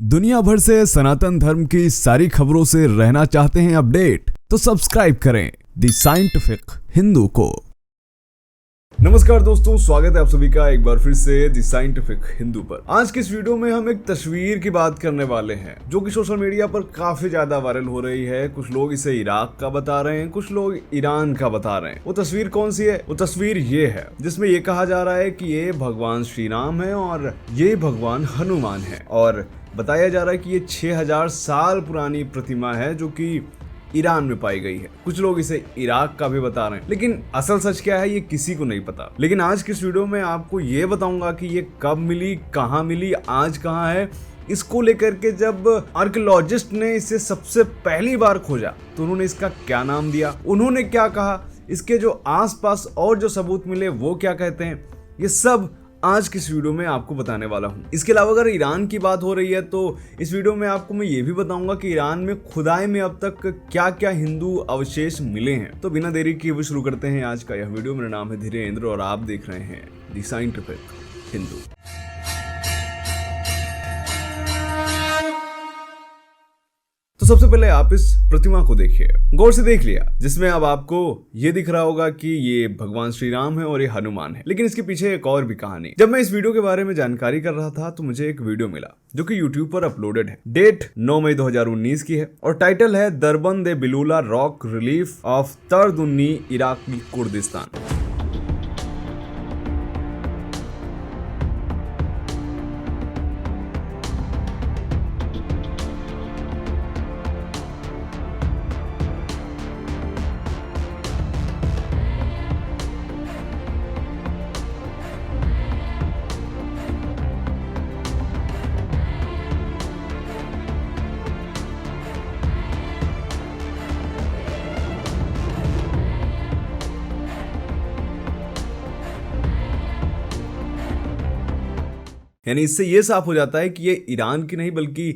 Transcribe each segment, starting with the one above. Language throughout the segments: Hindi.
दुनिया भर से सनातन धर्म की सारी खबरों से रहना चाहते हैं अपडेट, तो सब्सक्राइब करें द साइंटिफिक हिंदू को। नमस्कार दोस्तों, स्वागत है आप सभी का एक बार फिर से द साइंटिफिक हिंदू पर। आज की इस वीडियो में हम एक तस्वीर की बात करने वाले हैं जो कि सोशल मीडिया पर काफी ज्यादा वायरल हो रही है। कुछ लोग इसे इराक का बता रहे हैं, कुछ लोग ईरान का बता रहे हैं। वो तस्वीर कौन सी है? वो तस्वीर ये है जिसमें ये कहा जा रहा है कि ये भगवान श्री राम है और ये भगवान हनुमान है, और बताया जा रहा है कि ये 6000 साल पुरानी प्रतिमा है जो कि ईरान में पाई गई है। कुछ लोग इसे इराक का भी बता रहे हैं, लेकिन असल सच क्या है ये किसी को नहीं पता। लेकिन आज की इस वीडियो में आपको ये बताऊंगा कि ये कब मिली, कहाँ मिली, आज कहाँ है। इसको लेकर के जब आर्कियोलॉजिस्ट ने इसे सबसे पहली बार खोजा तो उन्होंने इसका क्या नाम दिया, उन्होंने क्या कहा, इसके जो आसपास और जो सबूत मिले वो क्या कहते हैं, ये सब आज की इस वीडियो में आपको बताने वाला हूं। इसके अलावा अगर ईरान की बात हो रही है तो इस वीडियो में आपको मैं ये भी बताऊंगा कि ईरान में खुदाई में अब तक क्या क्या हिंदू अवशेष मिले हैं। तो बिना देरी किए हुए शुरू करते हैं आज का यह वीडियो। मेरा नाम है धीरेन्द्र और आप देख रहे हैं द साइंटिफिक हिंदू। तो सबसे पहले आप इस प्रतिमा को देखिए, गौर से देख लिया, जिसमें अब आपको ये दिख रहा होगा कि ये भगवान श्री राम है और ये हनुमान है। लेकिन इसके पीछे एक और भी कहानी। जब मैं इस वीडियो के बारे में जानकारी कर रहा था तो मुझे एक वीडियो मिला जो कि YouTube पर अपलोडेड है। डेट 9 मई 2019 की है और टाइटल है Darband e Belula rock relief of Tardunni Iraqi Kurdistan. यानी इससे ये साफ हो जाता है कि ये ईरान की नहीं बल्कि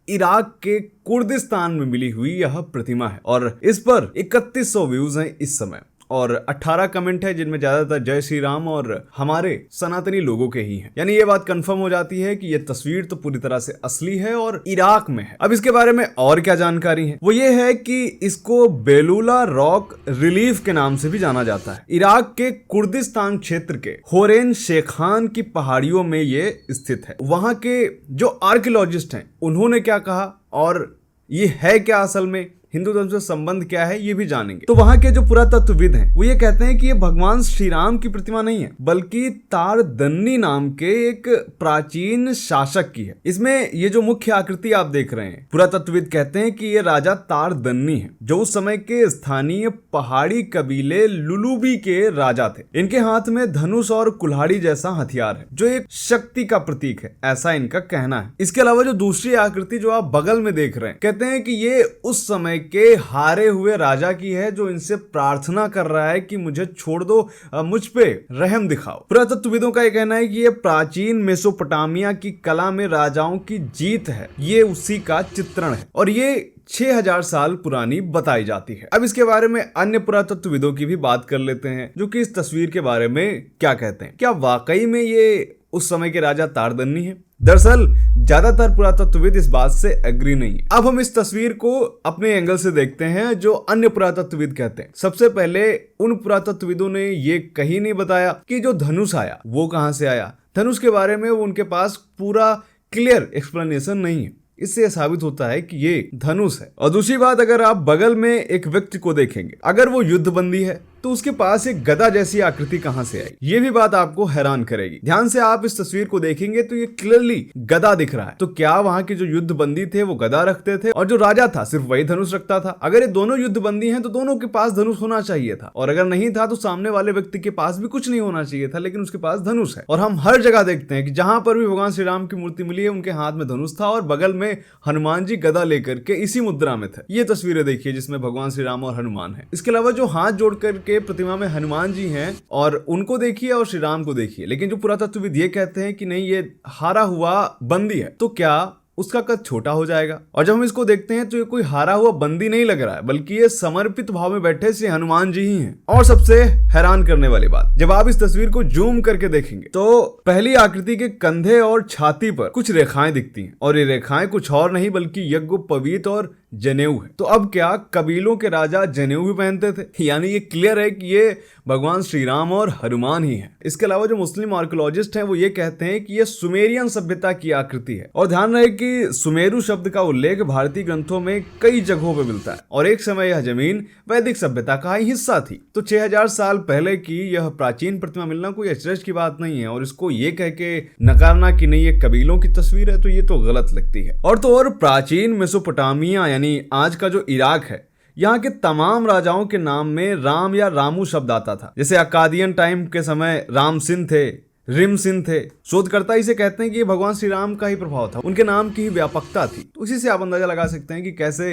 इराक के कुर्दिस्तान में मिली हुई यह प्रतिमा है। और इस पर 3100 व्यूज हैं इस समय और 18 कमेंट है जिनमें ज्यादातर जय श्री राम और हमारे सनातनी लोगों के ही हैं। यानी ये बात कंफर्म हो जाती है कि ये तस्वीर तो पूरी तरह से असली है और इराक में है। अब इसके बारे में और क्या जानकारी है वो ये है कि इसको बेलूला रॉक रिलीफ के नाम से भी जाना जाता है। इराक के कुर्दिस्तान क्षेत्र के होरेन शेखान की पहाड़ियों में ये स्थित है। वहां के जो आर्कियोलॉजिस्ट हैं उन्होंने क्या कहा और ये है क्या, असल में हिंदू धर्म से संबंध क्या है, ये भी जानेंगे। तो वहां के जो पुरातत्वविद हैं वो ये कहते हैं कि ये भगवान श्री राम की प्रतिमा नहीं है बल्कि तारदन्नी नाम के एक प्राचीन शासक की है। इसमें ये जो मुख्य आकृति आप देख रहे हैं, पुरातत्वविद कहते हैं कि ये राजा तारदन्नी है जो उस समय के स्थानीय पहाड़ी कबीले लुलुबी के राजा थे। इनके हाथ में धनुष और कुल्हाड़ी जैसा हथियार है जो एक शक्ति का प्रतीक है, ऐसा इनका कहना है। इसके अलावा जो दूसरी आकृति जो आप बगल में देख रहे हैं, कहते हैं कि ये उस समय के हारे हुए राजा की है जो इनसे प्रार्थना कर रहा है कि मुझे छोड़ दो, मुझ पे रहम दिखाओ। पुरातत्वविदों का यह कहना है कि ये प्राचीन मेसोपोटामिया की कला में राजाओं की जीत है, ये उसी का चित्रण है और ये 6000 साल पुरानी बताई जाती है। अब इसके बारे में अन्य पुरातत्वविदों की भी बात कर लेते हैं जो कि इस तस्वीर के बारे में क्या कहते हैं। क्या वाकई में ये उस समय के राजा तारदन्नी है? दरअसल ज्यादातर पुरातत्वविद इस बात से एग्री नहीं है। अब हम इस तस्वीर को अपने एंगल से देखते हैं जो अन्य पुरातत्वविद कहते हैं। सबसे पहले उन पुरातत्वविदों ने ये कहीं नहीं बताया कि जो धनुष आया वो कहां से आया। धनुष के बारे में उनके पास पूरा क्लियर एक्सप्लेनेशन नहीं है। इससे साबित होता है कि ये धनुष है। और दूसरी बात, अगर आप बगल में एक व्यक्ति को देखेंगे, अगर वो युद्धबंदी है तो उसके पास एक गदा जैसी आकृति कहां से आई, ये भी बात आपको हैरान करेगी। ध्यान से आप इस तस्वीर को देखेंगे तो ये क्लियरली गदा दिख रहा है। तो क्या वहां के जो युद्धबंदी थे वो गदा रखते थे और जो राजा था सिर्फ वही धनुष रखता था? अगर ये दोनों युद्धबंदी हैं तो दोनों के पास धनुष होना चाहिए था, और अगर नहीं था तो सामने वाले व्यक्ति के पास भी कुछ नहीं होना चाहिए था, लेकिन उसके पास धनुष है। और हम हर जगह देखते हैं कि जहां पर भी भगवान श्री राम की मूर्ति मिली है उनके हाथ में धनुष था और बगल में हनुमान जी गदा लेकर के इसी मुद्रा में थे। ये तस्वीरें देखिए जिसमें भगवान श्री राम और हनुमान है। इसके अलावा जो हाथ जोड़ करके प्रतिमा में हनुमान जी हैं और उनको देखिए और श्री राम को देखिए। लेकिन जो पुरातत्वविद ये कहते हैं कि नहीं, ये हारा हुआ बंदी है। तो क्या उसका कद छोटा हो जाएगा। और जब हम इसको देखते हैं तो ये कोई हारा हुआ बंदी नहीं लग रहा है, बल्कि ये समर्पित भाव में बैठे श्री हनुमान जी ही हैं। और सबसे हैरान करने वाली बात, जब आप इस तस्वीर को जूम करके देखेंगे तो पहली आकृति के कंधे और छाती पर कुछ रेखाएं दिखती हैं, और ये रेखाएं कुछ और नहीं बल्कि यज्ञोपवीत और जनेऊ है। तो अब क्या कबीलों के राजा जनेऊ भी पहनते थे? यानी ये क्लियर है कि ये भगवान श्री राम और हनुमान ही हैं। इसके अलावा जो मुस्लिम आर्कियोलॉजिस्ट हैं वो ये कहते हैं कि ये सुमेरियन सभ्यता की आकृति है। और ध्यान रहे कि सुमेरु शब्द का उल्लेख भारतीय ग्रंथों में कई जगहों पर मिलता है, और एक समय यह जमीन वैदिक सभ्यता का ही हिस्सा थी। तो 6000 साल पहले की यह प्राचीन प्रतिमा मिलना कोई अचरज की बात नहीं है, और इसको ये कह के नकारना कि नहीं ये कबीलों की तस्वीर है, तो ये तो गलत लगती है। और प्राचीन मेसोपोटामिया यानी आज का जो इराक है, यहाँ के तमाम राजाओं के नाम में राम या रामू शब्द आता था। जैसे अकादियन टाइम के समय राम सिंह थे, रिम सिंह थे। शोधकर्ता इसे कहते हैं कि ये भगवान श्री राम का ही प्रभाव था, उनके नाम की ही व्यापकता थी। तो इसी से आप अंदाजा लगा सकते हैं कि कैसे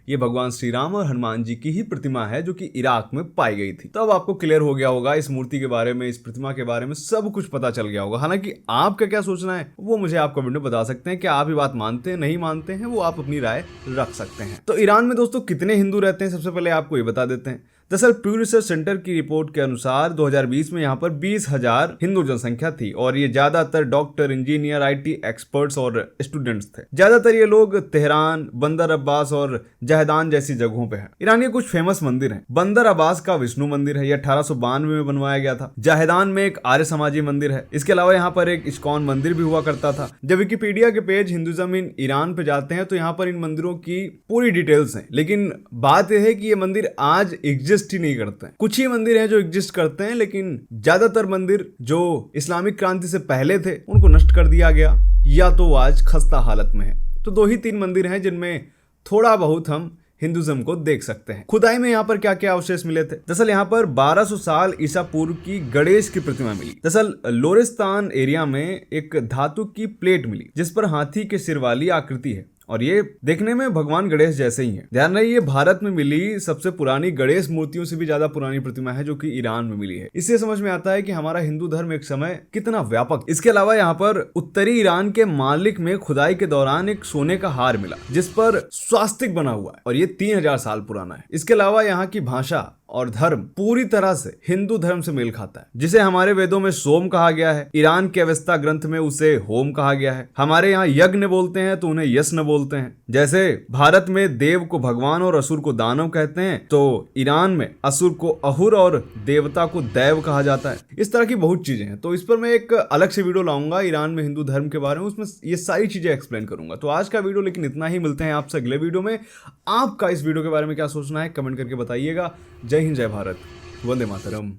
ये भगवान श्री राम और हनुमान जी की ही प्रतिमा है जो कि इराक में पाई गई थी। तब आपको क्लियर हो गया होगा इस मूर्ति के बारे में, इस प्रतिमा के बारे में सब कुछ पता चल गया होगा। हालांकि आपका क्या सोचना है वो मुझे आप कमेंट में बता सकते हैं। क्या आप ये बात मानते हैं, नहीं मानते हैं, वो आप अपनी राय रख सकते हैं। तो ईरान में दोस्तों कितने हिंदू रहते हैं, सबसे पहले आपको ये बता देते हैं। दरअसल प्यू रिसर्च सेंटर की रिपोर्ट के अनुसार 2020 में यहाँ पर 20,000 हिंदू जनसंख्या थी, और ये ज्यादातर डॉक्टर, इंजीनियर, IT एक्सपर्ट्स और स्टूडेंट्स थे। ज्यादातर ये लोग तेहरान, बंदर अब्बास और जहदान जैसी जगहों पे हैं। ईरान के कुछ फेमस मंदिर हैं। बंदर अब्बास का विष्णु मंदिर है, ये 1892 में बनवाया गया था। जहदान में एक आर्य समाजी मंदिर है। इसके अलावा यहाँ पर एक इस्कॉन मंदिर भी हुआ करता था। जब विकिपीडिया के पेज हिंदुइज्म इन ईरान पे जाते हैं तो यहाँ पर इन मंदिरों की पूरी डिटेल्स हैं, लेकिन बात यह है कि ये मंदिर आज एग्जिस्ट ही नहीं करते हैं। कुछ ही मंदिर हैं जो एग्जिस्ट करते हैं, लेकिन ज्यादातर मंदिर जो इस्लामिक क्रांति से पहले थे उनको नष्ट कर दिया गया, या तो वो आज खस्ता हालत में है। तो 2 ही 3 मंदिर हैं जिनमें थोड़ा बहुत हम हिंदुइज्म को देख सकते हैं। खुदाई में यहाँ पर क्या क्या अवशेष मिले थे? दरअसल यहाँ पर 1200 साल ईसा पूर्व की गणेश की प्रतिमा मिली। दरअसल लोरिस्तान एरिया में एक धातु की प्लेट मिली जिस पर हाथी के सिर वाली आकृति है, और ये देखने में भगवान गणेश जैसे ही है। ध्यान रहे ये भारत में मिली सबसे पुरानी गणेश मूर्तियों से भी ज्यादा पुरानी प्रतिमा है जो कि ईरान में मिली है। इससे समझ में आता है कि हमारा हिंदू धर्म एक समय कितना व्यापक। इसके अलावा यहाँ पर उत्तरी ईरान के मालिक में खुदाई के दौरान एक सोने का हार मिला जिस पर स्वास्तिक बना हुआ है, और ये 3000 साल पुराना है। इसके अलावा यहाँ की भाषा और धर्म पूरी तरह से हिंदू धर्म से मेल खाता है, जिसे हमारे वेदों में सोम कहा गया है, ईरान के अवेस्ता ग्रंथ में उसे होम कहा गया है। हमारे यहाँ यज्ञ बोलते हैं तो उन्हें यज्ञ बोलते हैं। जैसे भारत में देव को भगवान और असुर को दानव कहते हैं, तो ईरान में असुर को अहुर और देवता को दैव कहा जाता है। इस तरह की बहुत चीजें हैं, तो इस पर मैं एक अलग से वीडियो लाऊंगा ईरान में हिंदू धर्म के बारे में, उसमें ये सारी चीजें एक्सप्लेन करूंगा। तो आज का वीडियो लेकिन इतना ही, मिलते हैं आपसे अगले वीडियो में। आपका इस वीडियो के बारे में क्या सोचना है कमेंट करके बताइएगा। जय हिंद, जय भारत, वंदे मातरम।